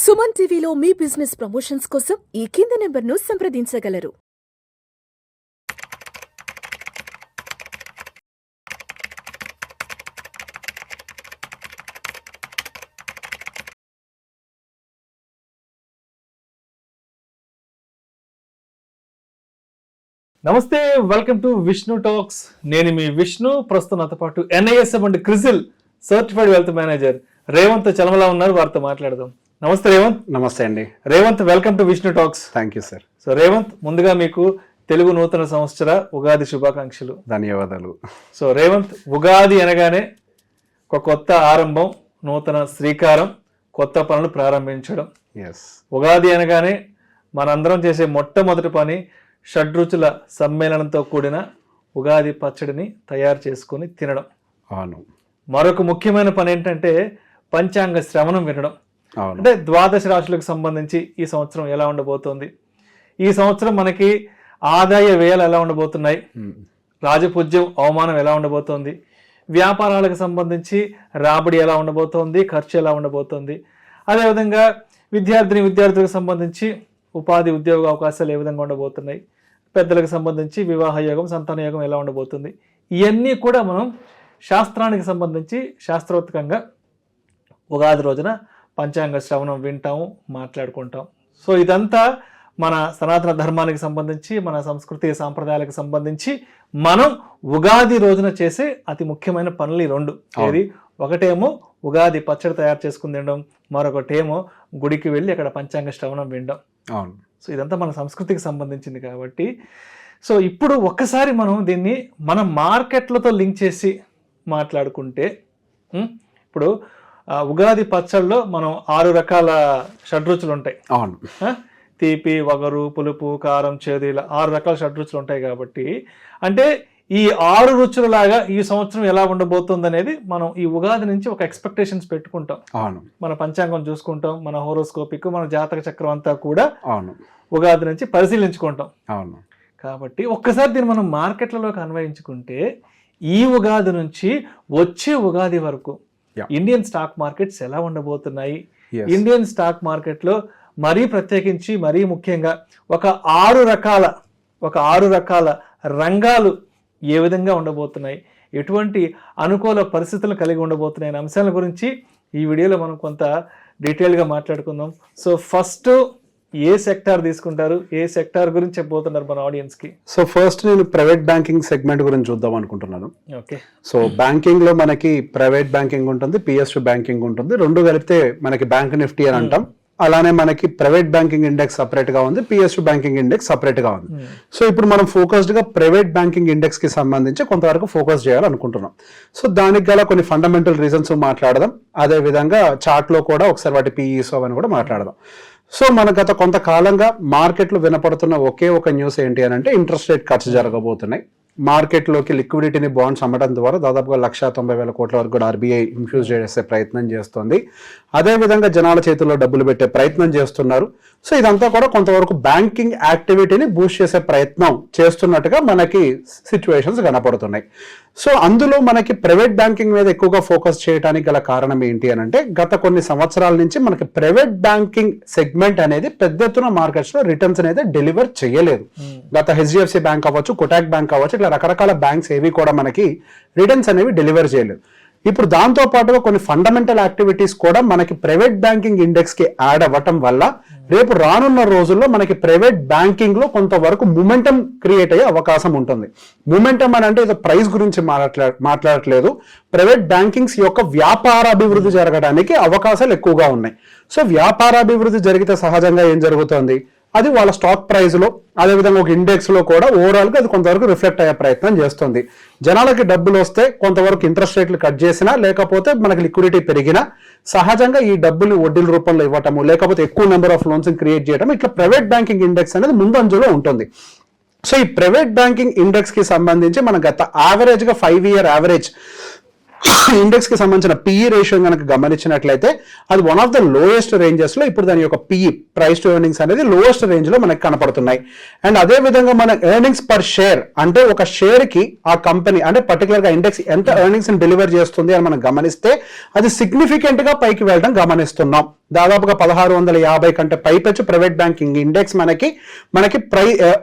సుమన్ టీవీలో మీ business promotions కోసం ఈ కింది నెంబర్ను సంప్రదించగలరు. నమస్తే, వెల్కమ్ టు విష్ణు టాక్స్. నేను మీ విష్ణు. ప్రస్తుతం నాతో పాటు NISM and CRISIL certified wealth manager Revanth Chalamala ఉన్నారు. వారితో మాట్లాడదాం. నమస్తే రేవంత్. నమస్తే అండి. Revanth, welcome to Vishnu talks. Thank you sir. So Revanth, ముందుగా మీకు తెలుగు నూతన సంవత్సర ఉగాది శుభాకాంక్షలు. ధన్యవాదాలు. సో రేవంత్, ఉగాది అనగానే ఒక కొత్త ఆరంభం, నూతన శ్రీకారం, కొత్త పనులు ప్రారంభించడం. ఎస్, ఉగాది అనగానే మనందరం చేసే మొట్టమొదటి పని షడ్రుచుల సమ్మేళనంతో కూడిన ఉగాది పచ్చడిని తయారు చేసుకొని తినడం. అవును. మరొక ముఖ్యమైన పని ఏంటంటే పంచాంగ శ్రవణం వినడం. అవును. అంటే ద్వాదశ రాశులకు సంబంధించి ఈ సంవత్సరం ఎలా ఉండబోతోంది, ఈ సంవత్సరం మనకి ఆదాయ వ్యయాలు ఎలా ఉండబోతున్నాయి, రాజపూజ్యం అవమానం ఎలా ఉండబోతోంది, వ్యాపారాలకు సంబంధించి రాబడి ఎలా ఉండబోతోంది, ఖర్చు ఎలా ఉండబోతోంది, అదేవిధంగా విద్యార్థులకు సంబంధించి ఉపాధి ఉద్యోగ అవకాశాలు ఏ విధంగా ఉండబోతున్నాయి, పెద్దలకు సంబంధించి వివాహ యోగం, సంతాన యోగం ఎలా ఉండబోతుంది, ఇవన్నీ కూడా మనం శాస్త్రానికి సంబంధించి శాస్త్రోక్తంగా ఉగాది రోజున పంచాంగ శ్రవణం వింటాము, మాట్లాడుకుంటాం. సో ఇదంతా మన సనాతన ధర్మానికి సంబంధించి, మన సంస్కృతి సాంప్రదాయాలకు సంబంధించి మనం ఉగాది రోజున చేసే అతి ముఖ్యమైన పనులు ఈ రెండు. ఏది, ఒకటేమో ఉగాది పచ్చడి తయారు చేసుకుని తినడం, మరొకటేమో గుడికి వెళ్ళి అక్కడ పంచాంగ శ్రవణం వినడం. అవును. సో ఇదంతా మన సంస్కృతికి సంబంధించింది కాబట్టి, సో ఇప్పుడు ఒక్కసారి మనం దీన్ని మన మార్కెట్లతో లింక్ చేసి మాట్లాడుకుంటే, ఇప్పుడు ఉగాది పచ్చళ్ళలో మనం 6 రకాల షడ్రుచులు ఉంటాయి. అవును. తీపి, వగరు, పులుపు, కారం, చేదు, ఇలా 6 రకాల షడ్రుచులు ఉంటాయి. కాబట్టి అంటే ఈ 6 రుచుల లాగా ఈ సంవత్సరం ఎలా ఉండబోతుంది అనేది మనం ఈ ఉగాది నుంచి ఒక ఎక్స్పెక్టేషన్స్ పెట్టుకుంటాం. అవును. మన పంచాంగం చూసుకుంటాం, మన హోరోస్కోపిక్, మన జాతక చక్రం అంతా కూడా అవును ఉగాది నుంచి పరిశీలించుకుంటాం. అవును. కాబట్టి ఒక్కసారి దీన్ని మనం మార్కెట్లలోకి అన్వయించుకుంటే, ఈ ఉగాది నుంచి వచ్చే ఉగాది వరకు ఇండియన్ స్టాక్ మార్కెట్స్ ఎలా ఉండబోతున్నాయి, ఇండియన్ స్టాక్ మార్కెట్లో మరీ ప్రత్యేకించి మరీ ముఖ్యంగా ఒక 6 రకాల రంగాలు ఏ విధంగా ఉండబోతున్నాయి, ఎటువంటి అనుకూల పరిస్థితులు కలిగి ఉండబోతున్నాయి అనే అంశాల గురించి ఈ వీడియోలో మనం కొంత డీటెయిల్గా మాట్లాడుకుందాం. సో ఫస్ట్ ఏ సెక్టార్ తీసుకుంటారు, ఏ సెక్టార్ గురించి చెప్పబోతున్నారు మన ఆడియన్స్ కి? సో ఫస్ట్ నేను ప్రైవేట్ బ్యాంకింగ్ సెగ్మెంట్ గురించి చూద్దాం అనుకుంటున్నాను. ఓకే. సో బ్యాంకింగ్ లో మనకి ప్రైవేట్ బ్యాంకింగ్ ఉంటుంది, PSU బ్యాంకింగ్ ఉంటుంది. రెండు కలిపితే మనకి బ్యాంక్ నిఫ్టీ అని అంటాం. అలానే మనకి ప్రైవేట్ బ్యాంకింగ్ ఇండెక్స్ సపరేట్ గా ఉంది, PSU బ్యాంకింగ్ ఇండెక్స్ సపరేట్ గా ఉంది. సో ఇప్పుడు మనం ఫోకస్డ్ గా ప్రైవేట్ బ్యాంకింగ్ ఇండెక్స్ కి సంబంధించి కొంతవరకు ఫోకస్ చేయాలనుకుంటున్నాం. సో దానికి గల కొన్ని ఫండమెంటల్ రీజన్స్ మాట్లాడదాం. అదే విధంగా చార్ట్ లో కూడా ఒకసారి వాటి PEs అవన్నీ కూడా మాట్లాడదాం. సో మన గత కొంతకాలంగా మార్కెట్లో వినపడుతున్న ఒకే ఒక న్యూస్ ఏంటి అని అంటే, ఇంట్రెస్ట్ రేట్ కట్స్ జరగబోతున్నాయి. మార్కెట్లోకి లిక్విడిటీని బాండ్స్ అమ్మడం ద్వారా దాదాపుగా 1,90,000 కోట్ల వరకు కూడా RBI ఇన్ఫ్యూజ్ చేసే ప్రయత్నం చేస్తుంది. అదేవిధంగా జనాల చేతుల్లో డబ్బులు పెట్టే ప్రయత్నం చేస్తున్నారు. సో ఇదంతా కూడా కొంతవరకు బ్యాంకింగ్ యాక్టివిటీని బూస్ట్ చేసే ప్రయత్నం చేస్తున్నట్టుగా మనకి సిచ్యువేషన్స్ కనపడుతున్నాయి. సో అందులో మనకి ప్రైవేట్ బ్యాంకింగ్ మీద ఎక్కువగా ఫోకస్ చేయడానికి గల కారణం ఏంటి అని అంటే, గత కొన్ని సంవత్సరాల నుంచి మనకి ప్రైవేట్ బ్యాంకింగ్ సెగ్మెంట్ అనేది పెద్ద ఎత్తున మార్కెట్స్ లో రిటర్న్స్ అనేది డెలివర్ చేయలేదు. గత HDFC బ్యాంక్ అవ్వచ్చు, కొటాక్ బ్యాంక్ అవ్వచ్చు, ఇట్లా రకరకాల బ్యాంక్స్ ఏవి కూడా మనకి రిటర్న్స్ అనేవి డెలివర్ చేయలేదు. ఇప్పుడు దాంతో పాటుగా కొన్ని ఫండమెంటల్ యాక్టివిటీస్ కూడా మనకి ప్రైవేట్ బ్యాంకింగ్ ఇండెక్స్ కి యాడ్ అవ్వటం వల్ల రేపు రానున్న రోజుల్లో మనకి ప్రైవేట్ బ్యాంకింగ్ లో కొంతవరకు మూమెంటం క్రియేట్ అయ్యే అవకాశం ఉంటుంది. మూమెంటం అని అంటే ఇది ప్రైస్ గురించి మాట్లాడట్లేదు. ప్రైవేట్ బ్యాంకింగ్స్ యొక్క వ్యాపారాభివృద్ధి జరగడానికి అవకాశాలు ఎక్కువగా ఉన్నాయి. సో వ్యాపారాభివృద్ధి జరిగితే సహజంగా ఏం జరుగుతుంది, అది వాళ్ళ స్టాక్ ప్రైస్ లో, అదేవిధంగా ఒక ఇండెక్స్ లో కూడా ఓవరాల్ గా అది కొంతవరకు రిఫ్లెక్ట్ అయ్యే ప్రయత్నం చేస్తుంది. జనాలకి డబ్బులు వస్తే కొంతవరకు ఇంట్రెస్ట్ రేట్లు కట్ చేసినా, లేకపోతే మనకి లిక్విడిటీ పెరిగినా సహజంగా ఈ డబ్బులు వడ్డీల రూపంలో ఇవ్వటము, లేకపోతే ఎక్కువ నెంబర్ ఆఫ్ లోన్స్ క్రియేట్ చేయడం, ఇట్లా ప్రైవేట్ బ్యాంకింగ్ ఇండెక్స్ అనేది ముందంజలో ఉంటుంది. సో ఈ ప్రైవేట్ బ్యాంకింగ్ ఇండెక్స్ కి సంబంధించి మన గత యావరేజ్ గా 5-year యావరేజ్ ఇండెక్స్ కి సంబంధించిన పిఈ రేషియో కనుక గమనించినట్లయితే అది one of the lowest ranges లో ఇప్పుడు దాని యొక్క పిఈ ప్రైస్ టు ఎర్నింగ్స్ అనేది లోయెస్ట్ రేంజ్ లో మనకి కనపడుతున్నాయి. అండ్ అదే విధంగా మన ఎర్నింగ్స్ పర్ షేర్ అంటే ఒక షేర్ కి ఆ కంపెనీ అంటే పర్టికులర్ గా ఇండెక్స్ ఎంత ఎర్నింగ్స్ డెలివర్ చేస్తుంది అని మనం గమనిస్తే అది సిగ్నిఫికెంట్ గా పైకి వెళ్ళడం గమనిస్తున్నాం. దాదాపుగా 1650 కంటే పైపెచ్చు ప్రైవేట్ బ్యాంకింగ్ ఇండెక్స్ మనకి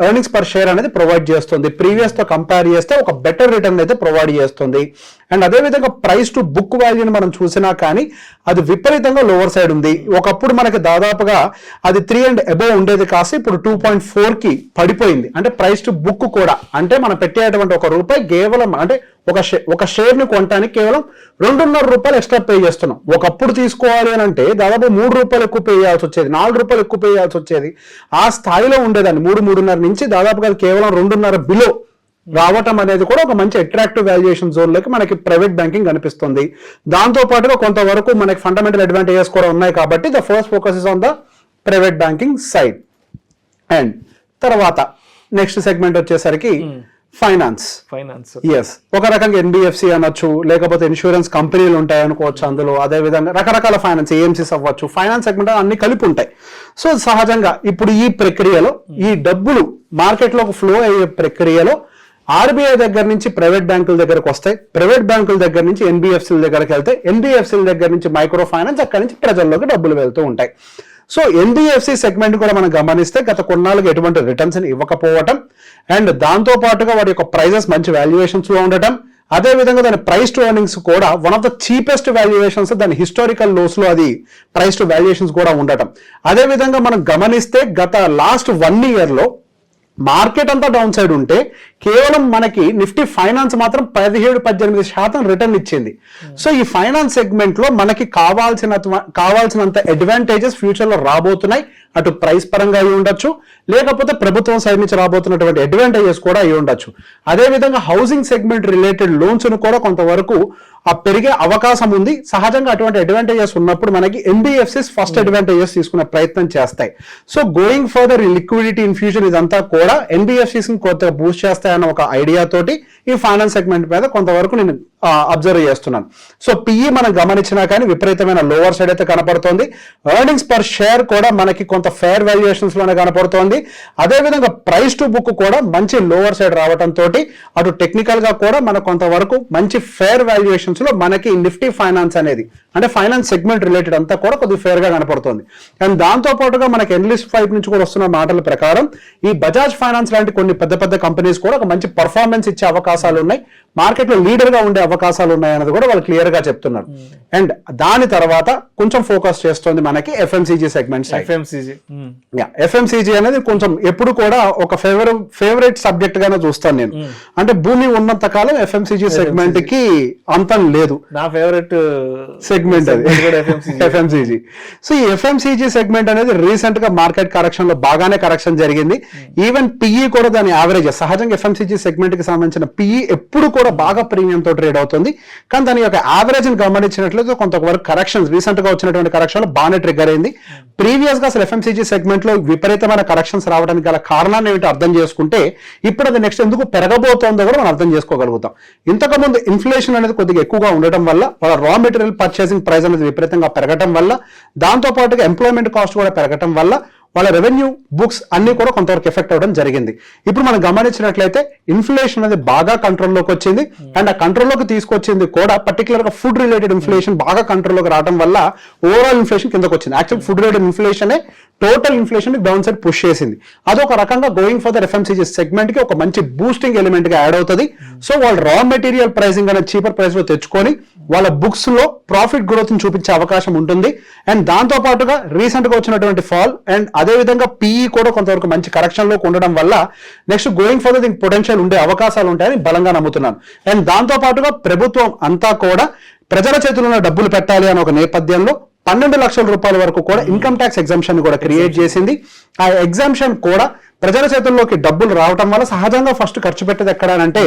ఎర్నింగ్స్ పర్ షేర్ అనేది ప్రొవైడ్ చేస్తుంది. ప్రీవియస్ తో కంపేర్ చేస్తే ఒక బెటర్ రిటర్న్ అయితే ప్రొవైడ్ చేస్తుంది. అండ్ అదే విధంగా ప్రైస్ టు బుక్ వాల్యూని మనం చూసినా కానీ అది విపరీతంగా లోవర్ సైడ్ ఉంది. ఒకప్పుడు మనకి దాదాపుగా అది 3 and above ఉండేది కాస్త ఇప్పుడు 2.4 కి పడిపోయింది. అంటే ప్రైస్ టు బుక్ కూడా అంటే మనం పెట్టేటువంటి ₹1 కేవలం అంటే ఒక షేర్ ని కొనడానికి కేవలం ₹2.5 ఎక్స్ట్రా పే చేస్తున్నాం. ఒకప్పుడు తీసుకోవాలి అని అంటే దాదాపు ₹3 ఎక్కువ పే చేయాల్సి వచ్చేది, ₹4 ఎక్కువ పే చేయాల్సి వచ్చేది. ఆ స్థాయిలో ఉండేదాన్ని 3-3.5 నుంచి దాదాపుగా కేవలం 2.5 బిలో రావటం అనేది కూడా ఒక మంచి అట్రాక్టివ్ వాల్యుయేషన్ జోన్ లోకి మనకి ప్రైవేట్ బ్యాంకింగ్ కనిపిస్తుంది. దాంతో పాటుగా కొంతవరకు మనకి ఫండమెంటల్ అడ్వాంటేజెస్ కూడా ఉన్నాయి కాబట్టి the first focus is on the private banking side. And తర్వాత నెక్స్ట్ సెగ్మెంట్ వచ్చేసరికి ఫైనాన్స్. ఎస్, ఒక రకంగా ఎన్బిఎఫ్సి అనొచ్చు, లేకపోతే ఇన్సూరెన్స్ కంపెనీలు ఉంటాయి అనుకోవచ్చు అందులో. అదే విధంగా రకరకాల ఫైనాన్స్ ఏఎంసీస్ అవ్వచ్చు, ఫైనాన్స్ సెగ్మెంట్ అన్ని కలిపి ఉంటాయి. సో సహజంగా ఇప్పుడు ఈ ప్రక్రియలో ఈ డబ్బులు మార్కెట్లోకి ఫ్లో అయ్యే ప్రక్రియలో ఆర్బీఐ దగ్గర నుంచి ప్రైవేట్ బ్యాంకుల దగ్గరకు వస్తాయి, ప్రైవేట్ బ్యాంకుల దగ్గర నుంచి ఎన్బిఎఫ్సీల దగ్గరకు వెళ్తాయి, ఎన్బిఎఫ్సీల దగ్గర నుంచి మైక్రో ఫైనాన్స్, అక్కడి నుంచి ప్రజల్లోకి డబ్బులు వెళ్తూ ఉంటాయి. సో ఎన్బిఎఫ్సి సెగ్మెంట్ కూడా మనం గమనిస్తే గత కొన్నాళ్ళకి ఎటువంటి రిటర్న్స్ ఇవ్వకపోవటం అండ్ దాంతో పాటుగా వాటి యొక్క ప్రైజెస్ మంచి వాల్యుయేషన్స్ లో ఉండటం, అదే విధంగా దాని ప్రైస్ టు ఎర్నింగ్స్ కూడా one of the cheapest valuations, దాని హిస్టారికల్ లోస్ లో అది ప్రైస్ టు వాల్యుయేషన్స్ కూడా ఉండటం. అదే విధంగా మనం గమనిస్తే గత లాస్ట్ 1 year లో మార్కెట్ అంతా డౌన్ సైడ్ ఉంటే కేవలం మనకి నిఫ్టీ ఫైనాన్స్ మాత్రం 17-18% రిటర్న్ ఇచ్చింది. సో ఈ ఫైనాన్స్ సెగ్మెంట్ లో మనకి కావాల్సినంత అడ్వాంటేజెస్ ఫ్యూచర్ లో రాబోతున్నాయి. అటు ప్రైస్ పరంగా అయి ఉండొచ్చు, లేకపోతే ప్రభుత్వం సైడ్ నుంచి రాబోతున్నటువంటి అడ్వాంటేజెస్ కూడా అయి ఉండొచ్చు. అదే విధంగా హౌసింగ్ సెగ్మెంట్ రిలేటెడ్ లోన్స్ ను కూడా కొంతవరకు పెరిగే అవకాశం ఉంది. సహజంగా అటువంటి అడ్వాంటేజెస్ ఉన్నప్పుడు మనకి ఎన్బిఎఫ్సిస్ ఫస్ట్ అడ్వాంటేజెస్ తీసుకునే ప్రయత్నం చేస్తాయి. సో గోయింగ్ ఫర్దర్ ఈ లిక్విడిటీ ఇన్ఫ్యూజన్ ఇదంతా కూడా ఎన్బిఎఫ్సిస్ కొత్తగా బూస్ట్ చేస్తాయన్న ఒక ఐడియా తోటి ఈ ఫైనాన్స్ సెగ్మెంట్ మీద కొంతవరకు నేను అబ్జర్వ్ చేస్తున్నాను. సో పిఈ మనం గమనించినా కానీ విపరీతమైన లోవర్ సైడ్ అయితే కనపడుతోంది. ఎర్నింగ్స్ పర్ షేర్ కూడా మనకి కొంత ఫేర్ వాల్యుయేషన్స్ లోనే కనపడుతోంది. అదే విధంగా ప్రైస్ టు బుక్ కూడా మంచి లోవర్ సైడ్ రావడంతో అటు టెక్నికల్ గా కూడా మనకు కొంతవరకు మంచి ఫేర్ వాల్యుయేషన్స్ లో మనకి నిఫ్టీ ఫైనాన్స్ అనేది అంటే ఫైనాన్స్ సెగ్మెంట్ రిలేటెడ్ అంతా కూడా కొద్దిగా ఫేర్ గా కనపడుతుంది. అండ్ దాంతో పాటుగా మనకి ఎనలిస్ట్ వైపు నుంచి కూడా వస్తున్న మాటల ప్రకారం ఈ బజాజ్ ఫైనాన్స్ లాంటి కొన్ని పెద్ద పెద్ద కంపెనీస్ కూడా ఒక మంచి పర్ఫార్మెన్స్ ఇచ్చే అవకాశాలు ఉన్నాయి, మార్కెట్ లో లీడర్ గా ఉండే అవకాశాలు ఉన్నాయి అనేది కూడా వాళ్ళు క్లియర్ గా చెప్తున్నారు. అండ్ దాని తర్వాత కొంచెం ఫోకస్ చేస్తుంది మనకి ఎఫ్ఎంసీజీ సెగ్మెంట్ సైడ్. ఎఫ్ఎంసీజీ అనేది కొంచెం ఎప్పుడు కూడా ఒక ఫేవరెట్ సబ్జెక్ట్ గానే చూస్తాను నేను. అంటే భూమి ఉన్నంత కాలం ఎఫ్ఎంసీజీ సెగ్మెంట్ కి అంతం లేదు. నా ఫేవరెట్ సెగ్మెంట్ అది ఎఫ్ఎంసీజీ. సో ఈ ఎఫ్ఎంసీజీ సెగ్మెంట్ అనేది రీసెంట్ గా మార్కెట్ కరెక్షన్ లో బాగానే కరెక్షన్ జరిగింది. ఈవెన్ పిఈ కూడా దాని యావరేజ్ సహజంగా ఎఫ్ఎంసీజీ సెగ్మెంట్ కి సంబంధించిన పిఈ ఎప్పుడు కూడా బాగా ప్రీమియం తో ట్రేడ్ అవుతుంది. కానీ దాని యొక్క యావరేజ్ ని గమనించినట్లయితే కొంతవరకు కరెక్షన్స్ రీసెంట్ గా వచ్చినటువంటి కరెక్షన్ లో బాగానే ట్రిగ్గర్ అయింది. ప్రీవియస్ గా అసలు ఎఫ్ఎంసీజీ సెగ్మెంట్ లో విపరీతమైన కరెక్షన్స్ రావడానికి గల కారణాన్ని ఏమిటి అర్థం చేసుకుంటే ఇప్పుడు అది నెక్స్ట్ ఎందుకు పెరగబోతోందో కూడా మనం అర్థం చేసుకోగలుగుతాం. ఇంతకు ముందు ఇన్ఫ్లేషన్ అనేది కొద్దిగా ఎక్కువగా ఉండటం వల్ల వాళ్ళ రా మెటీరియల్ పర్చేసింగ్ ప్రైస్ అనేది విపరీతంగా పెరగటం వల్ల, దాంతో పాటుగా ఎంప్లాయ్మెంట్ కాస్ట్ కూడా పెరగటం వల్ల వాళ్ళ రెవెన్యూ బుక్స్ అన్ని కూడా కొంతవరకు ఎఫెక్ట్ అవ్వడం జరిగింది. ఇప్పుడు మనం గమనించినట్లయితే ఇన్ఫ్లేషన్ అనేది బాగా కంట్రోల్లోకి వచ్చింది. అండ్ ఆ కంట్రోల్లోకి తీసుకొచ్చింది కూడా పర్టికులర్ గా ఫుడ్ రిలేటెడ్ ఇన్ఫ్లేషన్ బాగా కంట్రోల్లోకి రావడం వల్ల ఓవరాల్ ఇన్ఫ్లేషన్ కిందకు వచ్చింది. Actual food related inflation total inflation down side push చేసింది. అదొక రకంగా going for the FMCG segment కి ఒక మంచి బూస్టింగ్ ఎలిమెంట్ గా యాడ్ అవుతుంది. సో వాళ్ళ రా మెటీరియల్ ప్రైసింగ్ అనేది చీపర్ ప్రైస్ లో తెచ్చుకొని వాళ్ళ బుక్స్ లో ప్రాఫిట్ గ్రోత్ ని చూపించే అవకాశం ఉంటుంది. అండ్ దాంతో పాటుగా రీసెంట్ గా వచ్చినటువంటి ఫాల్ అండ్ అదే విధంగా పిఈ కూడా కొంతవరకు మంచి కరెక్షన్ లో ఉండడం వల్ల నెక్స్ట్ గోయింగ్ ఫర్ దీనికి పొటెన్షియల్ ఉండే అవకాశాలు ఉంటాయని బలంగా నమ్ముతున్నాను. అండ్ దాంతో పాటుగా ప్రభుత్వం అంతా కూడా ప్రజల చేతుల్లో డబ్బులు పెట్టాలి అనే ఒక నేపథ్యంలో 12 లక్షల రూపాయల వరకు కూడా ఇన్కమ్ ట్యాక్స్ ఎగ్జామ్షన్ కూడా క్రియేట్ చేసింది. ఆ ఎగ్జామ్షన్ కూడా ప్రజల చేతుల్లోకి డబ్బులు రావటం వల్ల సహజంగా ఫస్ట్ ఖర్చు పెట్టేది ఎక్కడానంటే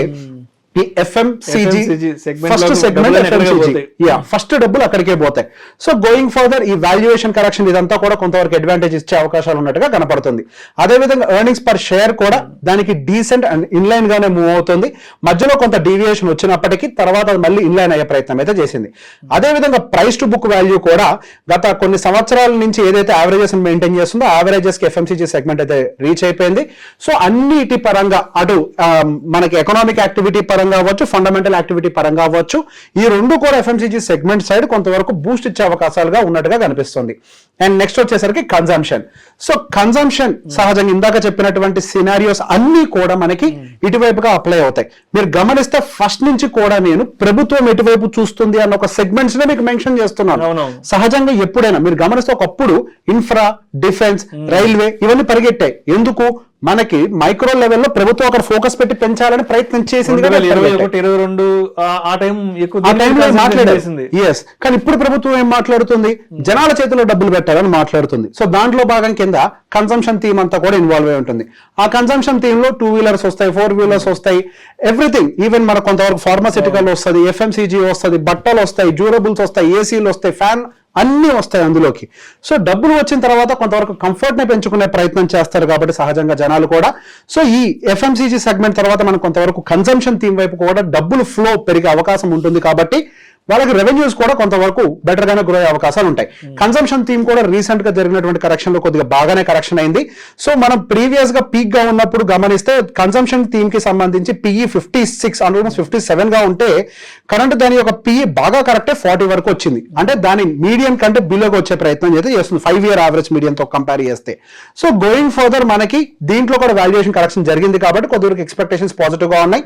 ఈ ఎఫ్ఎంసీజీ segment ఫస్ట్ లోకి సెగ్మెంట్ డబ్బులు ఎక్కడికి ఎఫ్ఎంసీజీ పోతాయి? ఫస్ట్ డబ్బులు అక్కడికే పోతాయి. సో గోయింగ్ ఫర్దర్ ఈ వాల్యుయేషన్ కరెక్షన్ ఇదంతా కూడా కొంతవరకు అడ్వాంటేజ్ ఇచ్చే అవకాశాలు ఉన్నట్టుగా కనపడుతుంది. అదేవిధంగా ఎర్నింగ్స్ పర్ షేర్ కూడా దానికి డీసెంట్ అండ్ ఇన్లైన్ గానే మూవ్ అవుతుంది. మధ్యలో కొంత డీవియేషన్ వచ్చినప్పటికీ తర్వాత అది మళ్ళీ ఇన్లైన్ అయ్యే ప్రయత్నం అయితే చేసింది. అదేవిధంగా ప్రైస్ టు బుక్ వాల్యూ కూడా గత కొన్ని సంవత్సరాల నుంచి ఏదైతే యావరేజెస్ మెయింటైన్ చేస్తుందో యావరేజెస్ కి ఎఫ్ఎంసీజీ సెగ్మెంట్ అయితే రీచ్ అయిపోయింది. సో అన్నిటి పరంగా అటు మనకి ఎకనామిక్ యాక్టివిటీ పరంగా అవ్వచ్చు, ఫండమెంటల్ యాక్టివిటీ పరంగా అవ్వచ్చు, ఈ రెండు కూడా ఎఫ్ఎంసీజీ సెగ్మెంట్ సైడ్ కొంతవరకు బూస్ట్ ఇచ్చే అవకాశాలుగా ఉన్నట్టుగా కనిపిస్తుంది. అండ్ నెక్స్ట్ వచ్చేసరికి కన్జంప్షన్. సో కన్జంప్షన్ సహజంగా ఇందాక చెప్పినటువంటి సినారియోస్ అన్ని కూడా మనకి ఇటువైపుగా అప్లై అవుతాయి. మీరు గమనిస్తే ఫస్ట్ నుంచి కూడా నేను ప్రభుత్వం ఎటువైపు చూస్తుంది అన్న ఒక సెగ్మెంట్స్ నే మీకు మెన్షన్ చేస్తున్నాను. సహజంగా ఎప్పుడైనా మీరు గమనిస్తే ఒకప్పుడు ఇన్ఫ్రా, డిఫెన్స్, రైల్వే ఇవన్నీ పరిగెట్టాయి. ఎందుకు? మనకి మైక్రో లెవెల్లో ప్రభుత్వం అక్కడ ఫోకస్ పెట్టి పెంచాలని ప్రయత్నం చేసింది. కానీ ఇప్పుడు ప్రభుత్వం ఏం మాట్లాడుతుంది? జనాల చేతిలో డబ్బులు పెట్టాలని మాట్లాడుతుంది. సో దాంట్లో భాగం కింద కన్సంప్షన్ థీమ్ అంతా కూడా ఇన్వాల్వ్ అయి ఉంటుంది. ఆ కన్సంప్షన్ థీమ్ లో 2 వీలర్స్ వస్తాయి, 4 వీలర్స్ వస్తాయి, ఎవ్రీథింగ్. ఈవెన్ మన కొంతవరకు ఫార్మాసిటికల్ వస్తుంది, ఎఫ్ఎంసీజీ వస్తుంది, బట్టలు వస్తాయి, డ్యూరబుల్స్ వస్తాయి, ఏసీలు వస్తాయి, ఫ్యాన్ అన్ని వస్తాయి అందులోకి. సో డబ్బులు వచ్చిన తర్వాత కొంతవరకు కంఫర్ట్ ని పెంచుకునే ప్రయత్నం చేస్తారు కాబట్టి సహజంగా జనాలు కూడా. సో ఈ ఎఫ్ఎంసీజీ సెగ్మెంట్ తర్వాత మనం కొంతవరకు కన్సంప్షన్ థీమ్ వైపు కూడా డబ్బులు ఫ్లో పెరిగే అవకాశం ఉంటుంది కాబట్టి వాళ్ళకి రెవెన్యూస్ కూడా కొంతవరకు బెటర్ గానే గ్రో అయ్యే అవకాశాలు ఉంటాయి. కన్సంప్షన్ థీమ్ కూడా రీసెంట్ గా జరిగినటువంటి కరెక్షన్ లో కొద్దిగా బాగానే కరెక్షన్ అయింది. సో మనం ప్రీవియస్ గా పీక్ గా ఉన్నప్పుడు గమనిస్తే కన్సంప్షన్ థీమ్ కి సంబంధించి పిఈ 56 ఆల్మోస్ట్ 57 గా ఉంటే కరెంట్ దాని యొక్క పిఈ బాగా కరెక్టే 40 వరకు వచ్చింది. అంటే దాని మీడియం కంటే బిలోకి వచ్చే ప్రయత్నం అయితే చేస్తుంది 5 year యావరేజ్ మీడియం తో కంపేర్ చేస్తే. సో గోయింగ్ ఫర్దర్ మనకి దీంట్లో కూడా వాల్యుయేషన్ కరెక్షన్ జరిగింది కాబట్టి కొద్దివరకు ఎక్స్పెక్టేషన్స్ పాజిటివ్ గా ఉన్నాయి.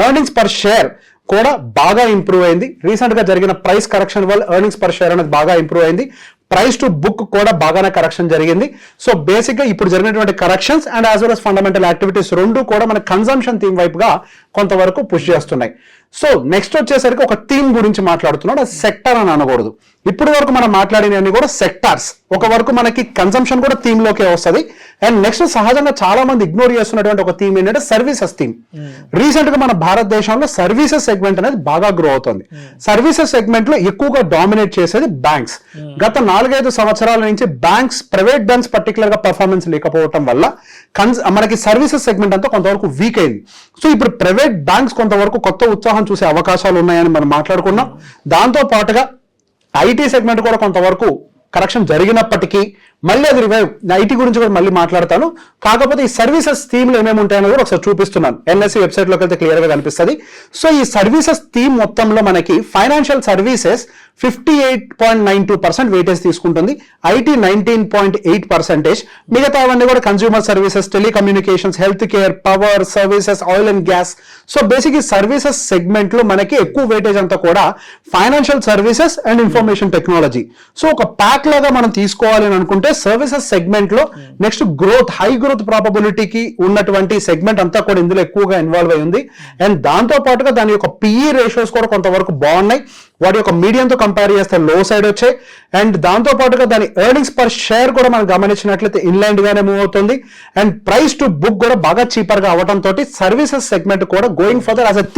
ఎర్నింగ్స్ పర్ షేర్ కూడా బాగా ఇంప్రూవ్ అయింది. రీసెంట్ గా జరిగిన ప్రైస్ కరెక్షన్ వల్ల ఎర్నింగ్స్ పర్ షేర్ అనేది బాగా ఇంప్రూవ్ అయింది. ప్రైస్ టు బుక్ కూడా బాగానే కరెక్షన్ జరిగింది. సో బేసిక్ గా ఇప్పుడు జరిగినటువంటి corrections and as well as fundamental activities రెండు కూడా మన కన్సంప్షన్ థీమ్ వైపుగా కొంతవరకు పుష్ చేస్తున్నాయి. సో నెక్స్ట్ వచ్చేసరికి ఒక థీమ్ గురించి మాట్లాడుతున్నాడు, అది సెక్టర్ అని అనకూడదు. ఇప్పుడు వరకు మనం మాట్లాడినవన్నీ కూడా సెక్టార్స్. ఒక వరకు మనకి కన్సంప్షన్ కూడా థీమ్ లోకే వస్తుంది. అండ్ నెక్స్ట్ సహజంగా చాలా మంది ఇగ్నోర్ చేస్తున్నటువంటి ఒక థీమ్ ఏంటంటే సర్వీసెస్ థీమ్. రీసెంట్ గా మన భారతదేశంలో సర్వీసెస్ సెగ్మెంట్ అనేది బాగా గ్రో అవుతుంది. సర్వీసెస్ సెగ్మెంట్ లో ఎక్కువగా డామినేట్ చేసేది బ్యాంక్స్. గత 4-5 సంవత్సరాల నుంచి బ్యాంక్స్, ప్రైవేట్ బ్యాంక్స్ పర్టికులర్ గా పర్ఫార్మెన్స్ లేకపోవడం వల్ల మనకి సర్వీసెస్ సెగ్మెంట్ అంతా కొంతవరకు వీక్ అయింది. సో ఇప్పుడు ప్రైవేట్ బ్యాంక్స్ కొంతవరకు కొత్త ఉత్సాహం చూసే అవకాశాలు ఉన్నాయని మనం మాట్లాడుకున్నాం. దాంతో పాటుగా ఐటీ సెగ్మెంట్ కూడా కొంతవరకు కరెక్షన్ జరిగినప్పటికీ మళ్ళీ అది రివైవ్, ఐటీ గురించి కూడా మళ్ళీ మాట్లాడతాను. కాకపోతే ఈ సర్వీసెస్ థీమ్లు ఏమేమి ఉంటాయని కూడా ఒకసారి చూపిస్తున్నాను. ఎన్ఎస్సి వెబ్సైట్ లోకి వెళ్తే క్లియర్ గా కనిపిస్తుంది. సో ఈ సర్వీసెస్ థీమ్ మొత్తంలో మనకి ఫైనాన్షియల్ సర్వీసెస్ 58.92% వెయిటేజ్ తీసుకుంటుంది, ఐటీ 19.8%, మిగతా అవన్నీ కూడా consumer services, telecommunications, health care, power services, oil and gas. So basic ఈ సర్వీసెస్ సెగ్మెంట్ లో మనకి ఎక్కువ వెయిటేజ్ అంతా కూడా financial services and information technology. So ఒక ప్యాక్ లాగా మనం తీసుకోవాలి అని అనుకుంటే సర్వీసెస్ సెగ్మెంట్ లో నెక్స్ట్ గ్రోత్, హై గ్రోత్ ప్రాబబిలిటీకి ఉన్నటువంటి సెగ్మెంట్ అంతా కూడా ఇందులో ఎక్కువగా ఇన్వాల్వ్ అయి ఉంది. అండ్ దాంతో పాటుగా దాని యొక్క పిఈ రేషియోస్ కూడా కొంతవరకు బాగున్నాయి. వాటి యొక్క మీడియంతో కంపేర్ చేస్తే లో సైడ్ వచ్చాయి. అండ్ దాంతో పాటుగా దాని ఎర్నింగ్స్ పర్ షేర్ కూడా మనం గమనించినట్లయితే ఇన్లైన్ గానే మూవ్ అవుతుంది. అండ్ ప్రైస్ టు బుక్ కూడా బాగా చీపర్ గా అవడంతో సర్వీసెస్ సెగ్మెంట్ కూడా going further as a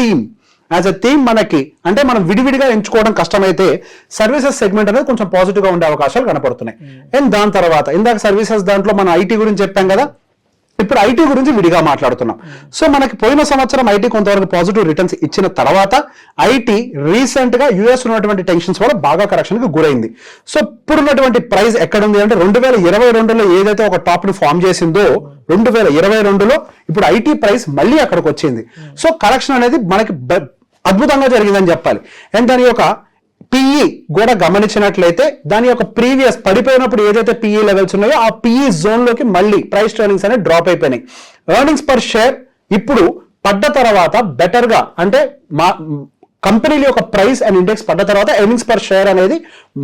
theme మనకి అంటే మనం విడివిడిగా ఎంచుకోవడం కష్టమైతే సర్వీసెస్ సెగ్మెంట్ అనేది కొంచెం పాజిటివ్ గా ఉండే అవకాశాలు కనపడుతున్నాయి. అండ్ దాని తర్వాత ఇందాక సర్వీసెస్ దాంట్లో మనం ఐటీ గురించి చెప్పాం కదా, ఇప్పుడు ఐటీ గురించి విడిగా మాట్లాడుతున్నాం. సో మనకి పోయిన సంవత్సరం ఐటీ కొంతవరకు పాజిటివ్ రిటర్న్స్ ఇచ్చిన తర్వాత ఐటీ రీసెంట్ గా యూఎస్ ఉన్నటువంటి టెన్షన్స్ వల్ల బాగా కరెక్షన్ కి గురైంది. సో ఇప్పుడున్నటువంటి ప్రైస్ ఎక్కడుంది అంటే 2022లో ఏదైతే ఒక టాప్ ని ఫామ్ చేసిందో 2022లో ఇప్పుడు ఐటీ ప్రైస్ మళ్ళీ అక్కడికి వచ్చింది. సో కరెక్షన్ అనేది మనకి అద్భుతంగా జరిగిందని చెప్పాలి. అండ్ దాని యొక్క పిఈ కూడా గమనించినట్లయితే దాని యొక్క ప్రీవియస్ పడిపోయినప్పుడు ఏదైతే పిఈ లెవెల్స్ ఉన్నాయో ఆ పిఈ జోన్ లోకి మళ్ళీ ప్రైస్ ఎర్నింగ్స్ అనేది డ్రాప్ అయిపోయినాయి. ఎర్నింగ్స్ పర్ షేర్ ఇప్పుడు పడ్డ తర్వాత బెటర్ గా అంటే కంపెనీల యొక్క ప్రైస్ అండ్ ఇండెక్స్ పడ్డ తర్వాత ఎర్నింగ్స్ పర్ షేర్ అనేది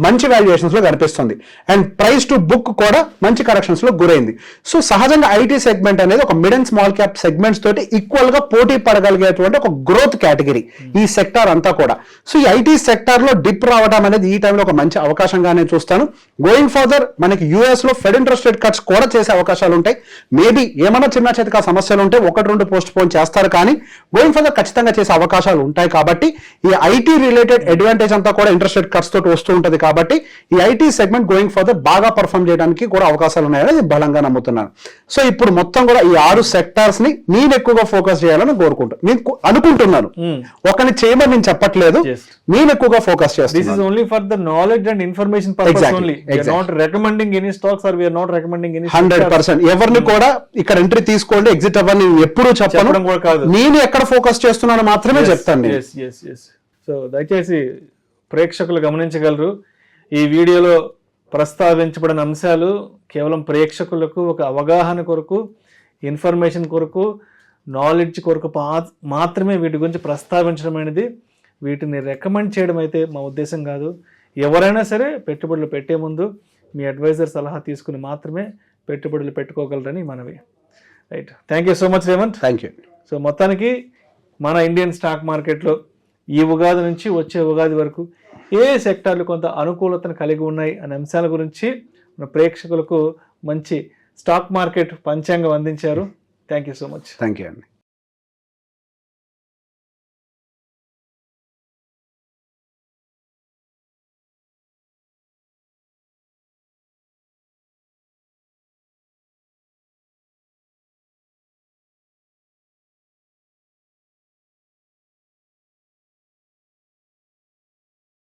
మంచి వాల్యుయేషన్స్ లో కనిపిస్తుంది అండ్ ప్రైస్ టు బుక్ కూడా మంచి కరెక్షన్స్ లో గురైంది. సో సహజంగా ఐటీ సెగ్మెంట్ అనేది ఒక mid and small cap segments తోటి ఈక్వల్ గా పోటీ పడగలిగేటువంటి ఒక గ్రోత్ కేటగిరీ ఈ సెక్టార్ అంతా కూడా. సో ఈ ఐటీ సెక్టార్ లో డిప్ రావడం అనేది ఈ టైంలో ఒక మంచి అవకాశంగానే చూస్తాను. గోయింగ్ ఫర్దర్ మనకి యూఎస్ లో ఫెడ్ ఇంట్రెస్ట్ రేట్ కట్స్ కూడా చేసే అవకాశాలు ఉంటాయి. మేబీ ఏమైనా చిన్న చితక సమస్యలు ఉంటే 1-2 పోస్ట్ పోన్ చేస్తారు, కానీ గోయింగ్ ఫర్దర్ ఖచ్చితంగా చేసే అవకాశాలు ఉంటాయి. కాబట్టి ఈ ఐటీ రిలేటెడ్ అడ్వాంటేజ్ అంతా కూడా ఇంట్రెస్ట్ రేట్ కట్స్ తోటి వస్తూ ఉంటుంది. కాబట్టి ఈ ఐటీ సెగ్మెంట్ గోయింగ్ ఫర్దర్ బాగా పర్ఫామ్ చేయడానికి కూడా అవకాశాలు ఉన్నాయని బలంగా నమ్ముతున్నాను. సో ఇప్పుడు మొత్తం కూడా ఈ 6 సెక్టార్స్ ని నేను ఎక్కువగా ఫోకస్ చేయాలని అనుకుంటున్నాను. ఒకరిని చేయమని నేను చెప్పట్లేదు, నేను ఎక్కువగా ఫోకస్ చేస్తాను. This is only for the knowledge and information purpose only. We are not recommending any stocks or we are not recommending any 100% ఎవరిని కూడా ఇక్కడ ఎంట్రీ తీసుకోండి ఎగ్జిట్ అవ్వని నేను ఎప్పుడూ చెప్పను. నేను ఎక్కడ ఫోకస్ చేస్తున్నాను మాత్రమే చెప్తాను. సో దయచేసి ప్రేక్షకులు గమనించగలరు, ఈ వీడియోలో ప్రస్తావించబడిన అంశాలు కేవలం ప్రేక్షకులకు ఒక అవగాహన కొరకు, ఇన్ఫర్మేషన్ కొరకు, నాలెడ్జ్ కొరకు మాత్రమే వీటి గురించి ప్రస్తావించడం అనేది, వీటిని రికమెండ్ చేయడం అయితే మా ఉద్దేశం కాదు. ఎవరైనా సరే పెట్టుబడులు పెట్టే ముందు మీ అడ్వైజర్ సలహా తీసుకుని మాత్రమే పెట్టుబడులు పెట్టుకోగలరని మనవి. Right, thank you so much Revanth. Thank you. So మొత్తానికి మన ఇండియన్ స్టాక్ మార్కెట్లో ఈ ఉగాది నుంచి వచ్చే ఉగాది వరకు ఏ సెక్టార్లు కొంత అనుకూలతను కలిగి ఉన్నాయి అనే అంశాల గురించి మన ప్రేక్షకులకు మంచి స్టాక్ మార్కెట్ పంచాంగం అందించారు. Thank you so much. Thank you అండి.